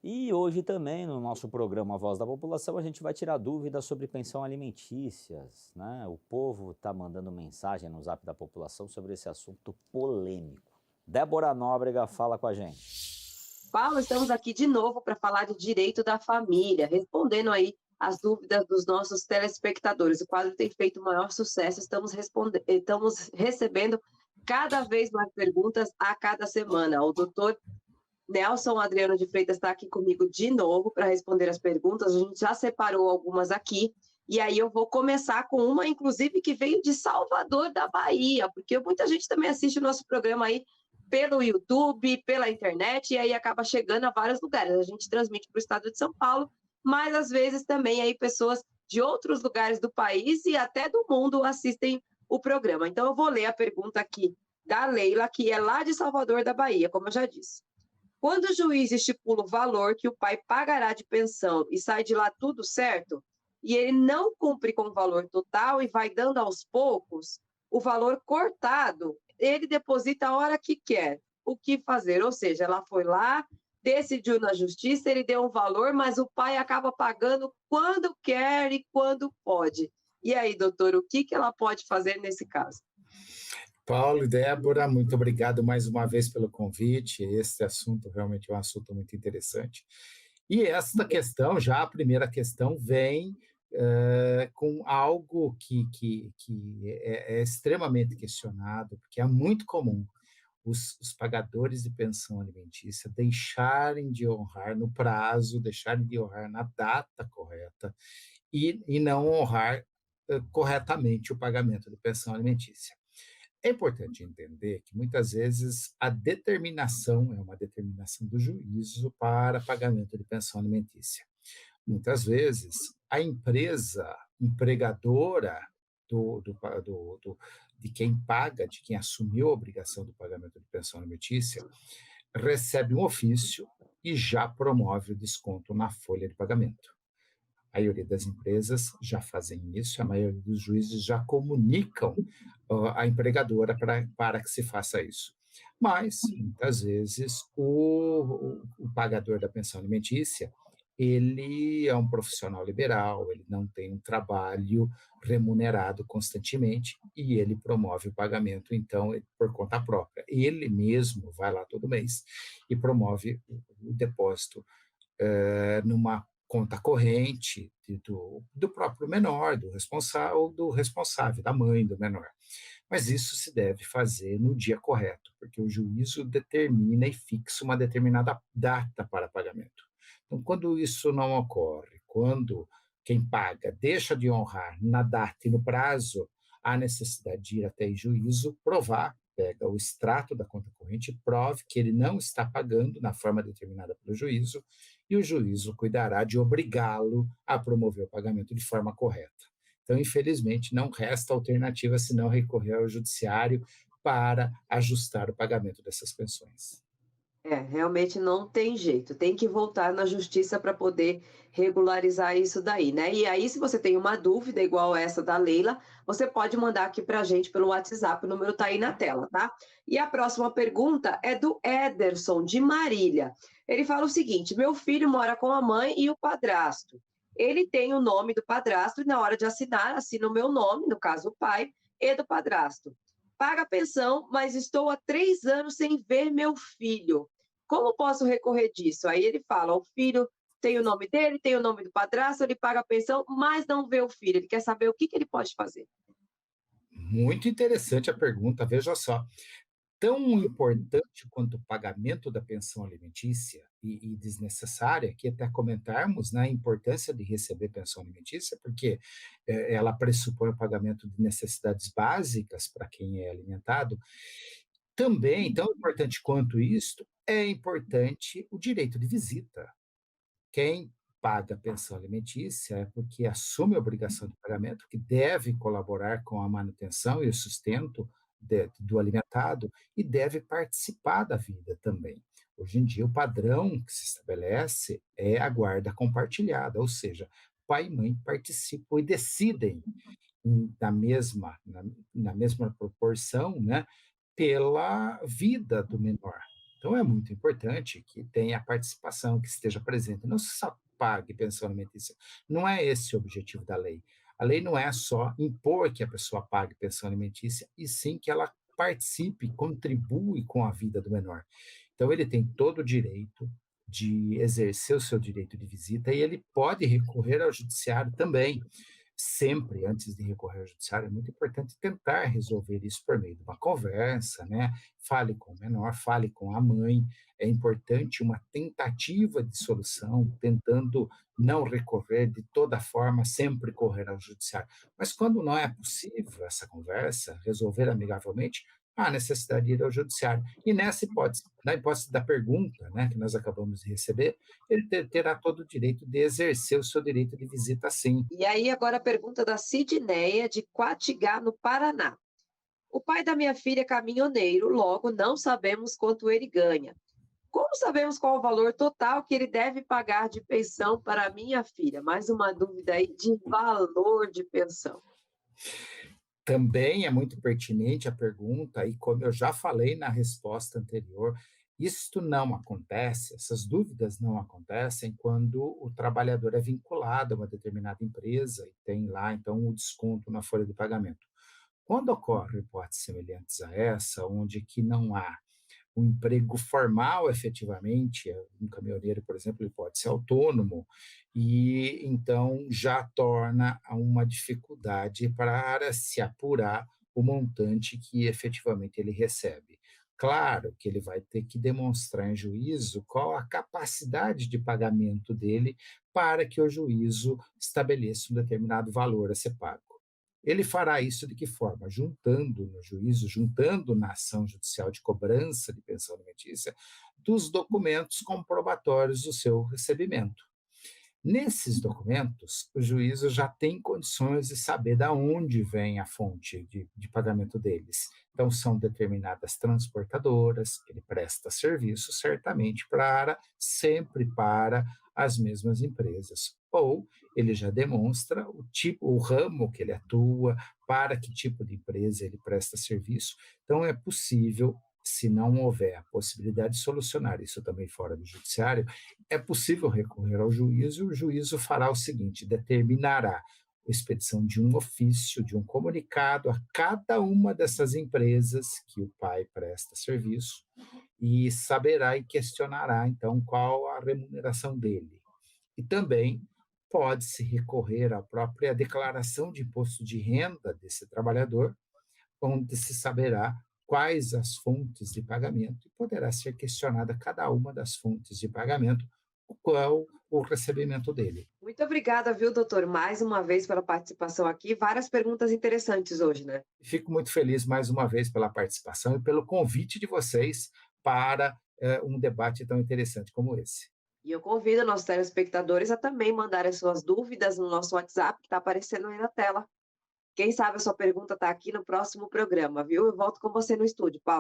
E hoje também, no nosso programa Voz da População, a gente vai tirar dúvidas sobre pensão alimentícias, né? O povo está mandando mensagem no Zap da População sobre esse assunto polêmico. Débora Nóbrega fala com a gente. Paulo, estamos aqui de novo para falar de direito da família, respondendo aí as dúvidas dos nossos telespectadores. O quadro tem feito o maior sucesso, estamos recebendo cada vez mais perguntas a cada semana. O doutor Nelson Adriano de Freitas está aqui comigo de novo para responder as perguntas. A gente já separou algumas aqui. E aí eu vou começar com uma, inclusive, que veio de Salvador da Bahia, porque muita gente também assiste o nosso programa aí pelo YouTube, pela internet, e aí acaba chegando a vários lugares. A gente transmite para o estado de São Paulo, mas às vezes também aí pessoas de outros lugares do país e até do mundo assistem o programa. Então eu vou ler a pergunta aqui da Leila, que é lá de Salvador da Bahia, como eu já disse. Quando o juiz estipula o valor que o pai pagará de pensão e sai de lá tudo certo, e ele não cumpre com o valor total e vai dando aos poucos, o valor cortado, ele deposita a hora que quer. O que fazer? Ou seja, ela foi lá, decidiu na justiça, ele deu um valor, mas o pai acaba pagando quando quer e quando pode. E aí, doutor, o que ela pode fazer nesse caso? Paulo e Débora, muito obrigado mais uma vez pelo convite. Esse assunto realmente é um assunto muito interessante. E esta questão, já a primeira questão, vem com algo que é extremamente questionado, porque é muito comum os pagadores de pensão alimentícia deixarem de honrar no prazo, deixarem de honrar na data correta e não honrar corretamente o pagamento de pensão alimentícia. É importante entender que muitas vezes a determinação é uma determinação do juízo para pagamento de pensão alimentícia. Muitas vezes a empresa empregadora de quem paga, de quem assumiu a obrigação do pagamento de pensão alimentícia, recebe um ofício e já promove o desconto na folha de pagamento. A maioria das empresas já fazem isso, a maioria dos juízes já comunicam a empregadora para que se faça isso. Mas, muitas vezes, o pagador da pensão alimentícia, ele é um profissional liberal, ele não tem um trabalho remunerado constantemente e ele promove o pagamento, então, por conta própria. Ele mesmo vai lá todo mês e promove o depósito numa conta corrente do próprio menor, do responsável, da mãe do menor. Mas isso se deve fazer no dia correto, porque o juízo determina e fixa uma determinada data para pagamento. Então, quando isso não ocorre, quando quem paga deixa de honrar na data e no prazo, há necessidade de ir até o juízo, provar, pega o extrato da conta corrente, prove que ele não está pagando na forma determinada pelo juízo, e o juízo cuidará de obrigá-lo a promover o pagamento de forma correta. Então, infelizmente, não resta alternativa senão recorrer ao judiciário para ajustar o pagamento dessas pensões. É, realmente não tem jeito, tem que voltar na justiça para poder regularizar isso daí, né? E aí, se você tem uma dúvida igual essa da Leila, você pode mandar aqui para a gente pelo WhatsApp, o número está aí na tela, tá? E a próxima pergunta é do Ederson, de Marília. Ele fala o seguinte: meu filho mora com a mãe e o padrasto. Ele tem o nome do padrasto e, na hora de assinar, assina o meu nome, no caso o pai, e do padrasto. Paga a pensão, mas estou há 3 anos sem ver meu filho. Como posso recorrer disso? Aí ele fala: o filho tem o nome dele, tem o nome do padrasto, ele paga a pensão, mas não vê o filho. Ele quer saber o que ele pode fazer. Muito interessante a pergunta, veja só. Tão importante quanto o pagamento da pensão alimentícia e desnecessária, que até comentarmos, né, a importância de receber pensão alimentícia, porque ela pressupõe o pagamento de necessidades básicas para quem é alimentado. Também, tão importante quanto isto, é importante o direito de visita. Quem paga pensão alimentícia é porque assume a obrigação de pagamento, que deve colaborar com a manutenção e o sustento do alimentado e deve participar da vida também. Hoje em dia, o padrão que se estabelece é a guarda compartilhada, ou seja, pai e mãe participam e decidem na mesma proporção, né, pela vida do menor. Então, é muito importante que tenha participação, que esteja presente, não só pague pensão alimentícia. Não é esse o objetivo da lei. A lei não é só impor que a pessoa pague pensão alimentícia, e sim que ela participe, contribui com a vida do menor. Então, ele tem todo o direito de exercer o seu direito de visita e ele pode recorrer ao judiciário também. Sempre, antes de recorrer ao judiciário, é muito importante tentar resolver isso por meio de uma conversa, né? Fale com o menor, fale com a mãe. É importante uma tentativa de solução, tentando não recorrer de toda forma, sempre correr ao judiciário. Mas quando não é possível essa conversa, resolver amigavelmente, há necessidade de ir ao judiciário. E nessa hipótese, na hipótese da pergunta, né, que nós acabamos de receber, ele terá todo o direito de exercer o seu direito de visita, sim. E aí, agora a pergunta da Sidneia, de Quatigá, no Paraná. O pai da minha filha é caminhoneiro, logo não sabemos quanto ele ganha. Como sabemos qual o valor total que ele deve pagar de pensão para a minha filha? Mais uma dúvida aí de valor de pensão. Também é muito pertinente a pergunta, e como eu já falei na resposta anterior, isto não acontece, essas dúvidas não acontecem quando o trabalhador é vinculado a uma determinada empresa e tem lá, então, o desconto na folha de pagamento. Quando ocorrem hipóteses semelhantes a essa, onde que não há um emprego formal efetivamente, um caminhoneiro, por exemplo, ele pode ser autônomo, e então já torna uma dificuldade para se apurar o montante que efetivamente ele recebe. Claro que ele vai ter que demonstrar em juízo qual a capacidade de pagamento dele para que o juízo estabeleça um determinado valor a ser pago. Ele fará isso de que forma? Juntando no juízo, juntando na ação judicial de cobrança de pensão alimentícia, dos documentos comprobatórios do seu recebimento. Nesses documentos, o juízo já tem condições de saber da onde vem a fonte de pagamento deles. Então, são determinadas transportadoras, que ele presta serviço certamente sempre para as mesmas empresas. Ou ele já demonstra o tipo, o ramo que ele atua, para que tipo de empresa ele presta serviço. Então, é possível, se não houver a possibilidade de solucionar isso também fora do judiciário, é possível recorrer ao juízo, e o juízo fará o seguinte: determinará a expedição de um ofício, de um comunicado a cada uma dessas empresas que o pai presta serviço, e saberá e questionará, então, qual a remuneração dele. E também pode-se recorrer à própria declaração de imposto de renda desse trabalhador, onde se saberá quais as fontes de pagamento e poderá ser questionada cada uma das fontes de pagamento, qual o recebimento dele. Muito obrigada, viu, doutor, mais uma vez pela participação aqui. Várias perguntas interessantes hoje, né? Fico muito feliz mais uma vez pela participação e pelo convite de vocês para um debate tão interessante como esse. E eu convido nossos telespectadores a também mandarem suas dúvidas no nosso WhatsApp, que está aparecendo aí na tela. Quem sabe a sua pergunta está aqui no próximo programa, viu? Eu volto com você no estúdio, Paulo.